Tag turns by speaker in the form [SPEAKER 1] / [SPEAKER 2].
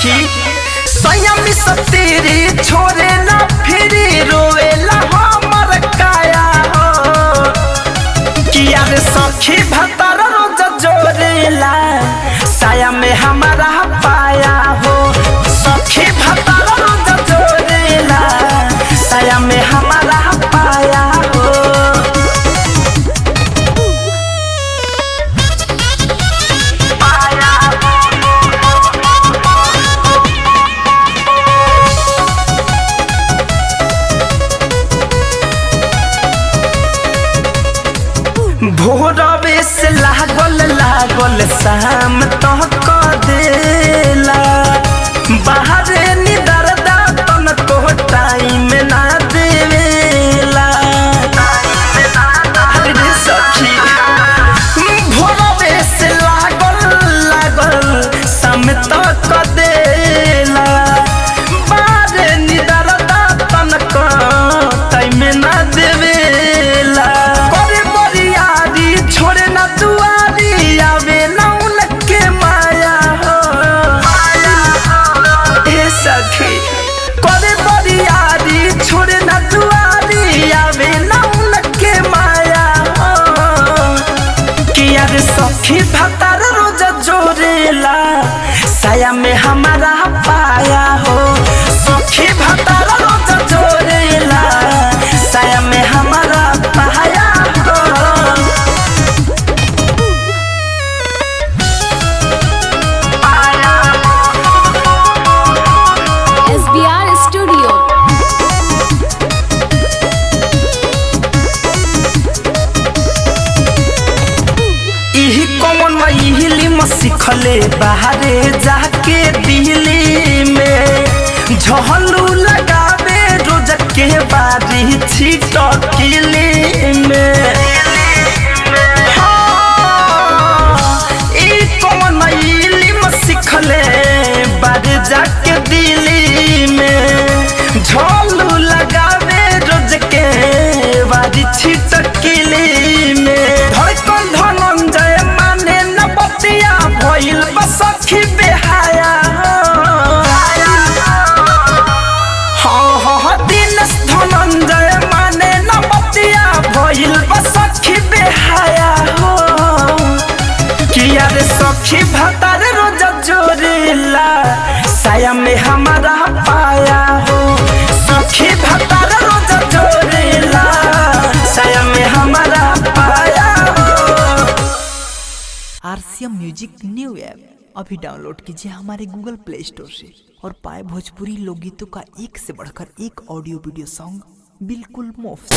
[SPEAKER 1] सखी संयम सतेरी छोरे ना फिरी रोवेला हमर काया हो किया रे सखी भतर रोज जोरेला साया में हमारा पाया हो सखी भतर रोज जोरेला साया में हमारा पाया हो भोरवे से लागल लागल शाम तो क देला बाहर निदर दातन को टाइम ना देवेला अरे सखी भोरवे से लागल लागल शाम तो क देला बाहर निदर दातन को टाइम ना देवेला छोड़े ना दुआरी आवे ना उनके माया हो ए सखी करे बरियारी छोड़े ना दुआरी आवे ना उनके माया हो किया रे सखी भतर रोज जोरेला साया में हमारा पाया हो सखी भतर रोज जोरेला साया में हमारा पाया हो सिखले बाहरे जाके दिल्ली में झहलू लगावे रोज के बारी छिटकिली में सिखले बाहरे जाके दिल्ली में झहलू लगावे रोज के बारी छिटकिली में धड़कन धनंजय माने न बतिया भइल बसखी बेहाया हाँ दिन धनंजय माने न बतिया भइल बसखी बेहाया हो किया रे सखी भतर रोज जोरेला साया में हमारा पाया हो सखी भतर रोज जोरेला साया में हमारा पाया हो।
[SPEAKER 2] RCM म्यूजिक न्यू ऐप अभी डाउनलोड कीजिए हमारे गूगल प्ले स्टोर से और पाए भोजपुरी लोकगीतों का एक से बढ़कर एक ऑडियो वीडियो सॉन्ग बिल्कुल मुफ्त।